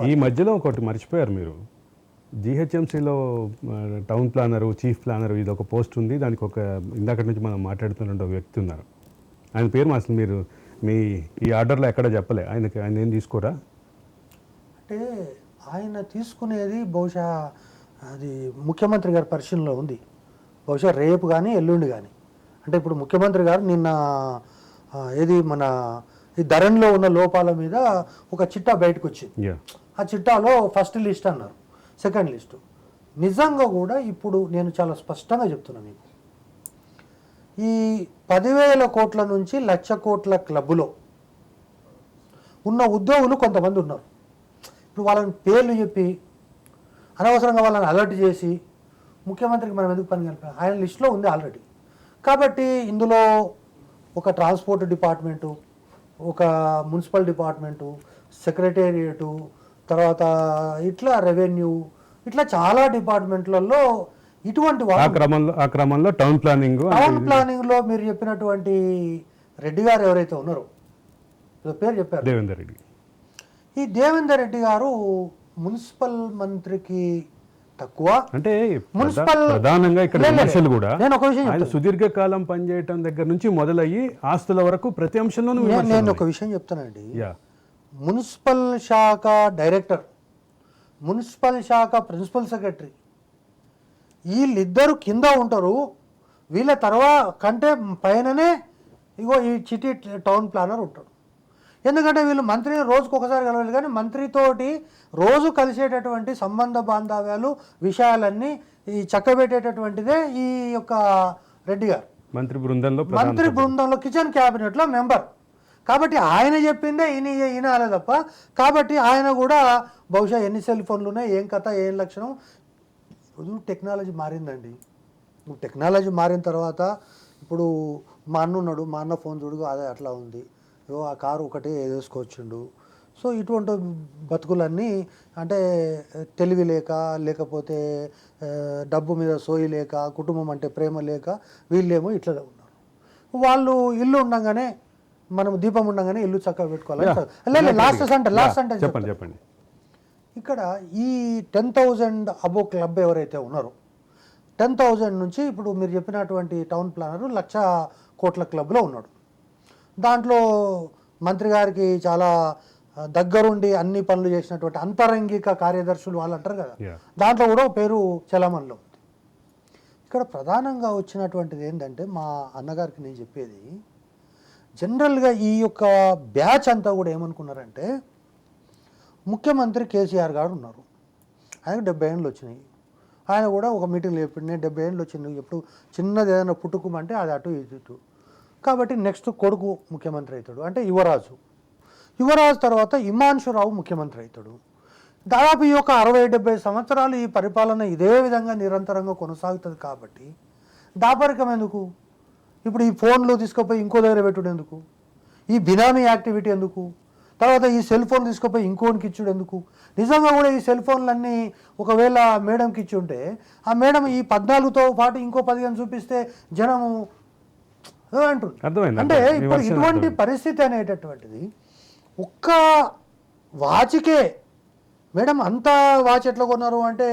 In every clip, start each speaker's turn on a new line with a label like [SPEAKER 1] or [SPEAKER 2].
[SPEAKER 1] ఈ మధ్యలో ఒకటి మర్చిపోయారు మీరు. జీహెచ్ఎంసీలో టౌన్ ప్లానరు, చీఫ్ ప్లానరు ఇది ఒక పోస్ట్ ఉంది. దానికి ఒక ఇందాక నుంచి మనం మాట్లాడుతున్న ఒక వ్యక్తి ఉన్నారు. ఆయన పేరు అసలు మీరు మీ ఈ ఆర్డర్లో ఎక్కడ చెప్పలే. ఆయన ఏం తీసుకోరా?
[SPEAKER 2] అంటే ఆయన తీసుకునేది బహుశా అది ముఖ్యమంత్రి గారి పరిశీలనలో ఉంది. బహుశా రేపు కానీ ఎల్లుండి కానీ. అంటే ఇప్పుడు ముఖ్యమంత్రి గారు నిన్న ఏది మన ఈ ధరణిలో ఉన్న లోపాల మీద ఒక చిట్టా బయటకు వచ్చింది. ఆ చిట్టాలో ఫస్ట్ లిస్ట్ అన్నారు, సెకండ్ లిస్టు. నిజంగా కూడా ఇప్పుడు నేను చాలా స్పష్టంగా చెప్తున్నా మీకు, ఈ 10,000 కోట్ల నుంచి 1,00,000 కోట్ల క్లబ్లో ఉన్న ఉద్యోగులు కొంతమంది ఉన్నారు. ఇప్పుడు వాళ్ళని పేర్లు చెప్పి అనవసరంగా వాళ్ళని అలర్ట్ చేసి ముఖ్యమంత్రికి మనం ఎందుకు పని కలిపాం? ఆయన లిస్టులో ఉంది ఆల్రెడీ. కాబట్టి ఇందులో ఒక ట్రాన్స్పోర్ట్ డిపార్ట్మెంటు, ఒక మున్సిపల్ డిపార్ట్మెంటు, సెక్రటేరియటు, తర్వాత ఇట్లా రెవెన్యూ, ఇట్లా చాలా డిపార్ట్మెంట్లలో ఇటువంటి
[SPEAKER 1] ఆ క్రమంలో టౌన్ ప్లానింగ్లో
[SPEAKER 2] మీరు చెప్పినటువంటి రెడ్డి గారు ఎవరైతే ఉన్నారో పేరు చెప్పారు,
[SPEAKER 1] దేవేందర్ రెడ్డి.
[SPEAKER 2] ఈ దేవేందర్ రెడ్డి గారు మున్సిపల్ మంత్రికి తక్కువ,
[SPEAKER 1] అంటే మున్సిపల్ ప్రధానంగా ఇక్కడ విమర్శలు కూడా
[SPEAKER 2] నేను ఒక విషయం
[SPEAKER 1] ఆయన సుదీర్ఘకాలం పనిచేయటం దగ్గర నుంచి మొదలయ్యి ఆస్తుల వరకు ప్రతి అంశంలోనూ
[SPEAKER 2] నేను ఒక విషయం చెప్తానండి. మున్సిపల్ శాఖ డైరెక్టర్, మున్సిపల్ శాఖ ప్రిన్సిపల్ సెక్రటరీ, వీళ్ళిద్దరు కింద ఉంటారు. వీళ్ళ తర్వాత కంటే పైననే ఇగో ఈ చిటి టౌన్ ప్లానర్ ఉంటాడు. ఎందుకంటే వీళ్ళు మంత్రిని రోజుకు ఒకసారి కలవాలి, కానీ మంత్రితోటి రోజు కలిసేటటువంటి సంబంధ బాంధవ్యాలు విషయాలన్నీ ఈ చక్కబెట్టేటటువంటిదే ఈ యొక్క రెడ్డి గారు.
[SPEAKER 1] మంత్రి
[SPEAKER 2] బృందంలో కిచెన్ క్యాబినెట్లో మెంబర్. కాబట్టి ఆయన చెప్పిందే ఈయన తప్ప. కాబట్టి ఆయన కూడా బహుశా ఎన్ని సెల్ ఫోన్లు ఉన్నాయి, ఏం కథ, ఏం లక్షణం. ఇప్పుడు టెక్నాలజీ మారిందండి. టెక్నాలజీ మారిన తర్వాత ఇప్పుడు మా అన్న ఉన్నాడు, మా అన్న ఫోన్ చూడు అదే అట్లా ఉంది, ఆ కారు ఒకటే వేసుకోవచ్చుండు. సో ఇటువంటి బతుకులన్నీ అంటే తెలివి లేక, లేకపోతే డబ్బు మీద సోయి లేక, కుటుంబం అంటే ప్రేమ లేక వీళ్ళేమో ఇట్లా ఉన్నారు. వాళ్ళు ఇల్లు ఉండగానే, మనం దీపం ఉండగానే ఇల్లు చక్కగా పెట్టుకోవాలి. లాస్ట్ అంటే
[SPEAKER 1] చెప్పండి.
[SPEAKER 2] ఇక్కడ ఈ 10,000 అబో క్లబ్ ఎవరైతే ఉన్నారో 10,000 నుంచి ఇప్పుడు మీరు చెప్పినటువంటి టౌన్ ప్లానరు 1,00,000 కోట్ల క్లబ్లో ఉన్నాడు. దాంట్లో మంత్రి గారికి చాలా దగ్గరుండి అన్ని పనులు చేసినటువంటి అంతరంగిక కార్యదర్శులు వాళ్ళు అంటారు కదా, దాంట్లో కూడా పేరు చలామణిలో ఉంది. ఇక్కడ ప్రధానంగా వచ్చినటువంటిది ఏంటంటే, మా అన్నగారికి నేను చెప్పేది, జనరల్గా ఈ యొక్క బ్యాచ్ అంతా కూడా ఏమనుకున్నారంటే, ముఖ్యమంత్రి కేసీఆర్ గారు ఉన్నారు, ఆయనకు 70 ఏళ్ళు వచ్చినాయి. ఆయన కూడా ఒక మీటింగ్లో చెప్పాడు, నేను 70 ఏళ్ళు వచ్చింది, ఎప్పుడు చిన్నది ఏదైనా పుట్టుకుమంటే అది అటు ఇటు. కాబట్టి నెక్స్ట్ కొడుకు ముఖ్యమంత్రి అవుతాడు, అంటే యువరాజు తర్వాత హిమాంశురావు ముఖ్యమంత్రి అవుతాడు. దాదాపు ఈ యొక్క 60-70 సంవత్సరాలు ఈ పరిపాలన ఇదే విధంగా నిరంతరంగా కొనసాగుతుంది. కాబట్టి దాపరికం ఎందుకు? ఇప్పుడు ఈ ఫోన్లు తీసుకుపోయి ఇంకో దగ్గర పెట్టుడు ఎందుకు? ఈ బినామీ యాక్టివిటీ ఎందుకు? తర్వాత ఈ సెల్ ఫోన్ తీసుకుపోయి ఇంకోనికి ఇచ్చుడు ఎందుకు? నిజంగా కూడా ఈ సెల్ ఫోన్లన్నీ ఒకవేళ మేడంకి ఇచ్చి ఉంటే, ఆ మేడం ఈ 14తో పాటు ఇంకో 15 చూపిస్తే జనము అంటుంది. అంటే ఇప్పుడు ఇటువంటి పరిస్థితి అనేటటువంటిది ఒక్క వాచ్కే మేడం అంత వాచ్ ఎట్లా కొన్నారు అంటే,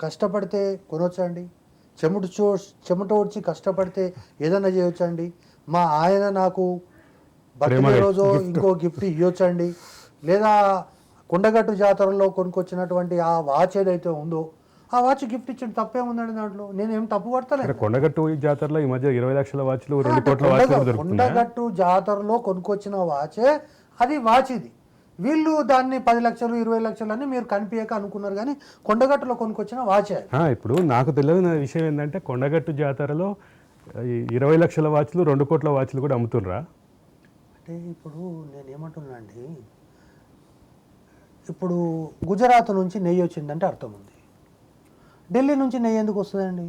[SPEAKER 2] కష్టపడితే కొనొచ్చండి, చెమట వచ్చి కష్టపడితే ఏదైనా చేయొచ్చండి. మా ఆయన నాకు బర్త్డే రోజు ఇంకో గిఫ్ట్ ఇవ్వచ్చండి, లేదా కొండగట్టు జాతరలో కొనుక్కొచ్చినటువంటి ఆ వాచ్ ఏదైతే ఉందో ఆ వాచ్ గిఫ్ట్ ఇచ్చిన తప్పేముందండి దాంట్లో? నేనేం తప్పు పడతలేదు.
[SPEAKER 1] కొండగట్టు జాతరలో ఈ మధ్య 20 లక్షల వాచ్లు, 2 కోట్ల వాచ్లు
[SPEAKER 2] కొండగట్టు జాతరలో కొనుక్కొచ్చిన వాచే అది వాచ్. ఇది వీళ్ళు దాన్ని 10 లక్షలు 20 లక్షలు అని మీరు కనిపించక అనుకున్నారు, కానీ కొండగట్టులో కొనుక్కొచ్చిన వాచే.
[SPEAKER 1] ఇప్పుడు నాకు తెలియని విషయం ఏంటంటే, కొండగట్టు జాతరలో 20 లక్షల వాచ్లు, 2 కోట్ల వాచ్లు కూడా అమ్ముతుర్రా?
[SPEAKER 2] అంటే ఇప్పుడు నేనేమంటున్నా అండి, ఇప్పుడు గుజరాత్ నుంచి నెయ్యి వచ్చిందంటే అర్థం ఉంది, ఢిల్లీ నుంచి నెయ్యి ఎందుకు వస్తుందండి?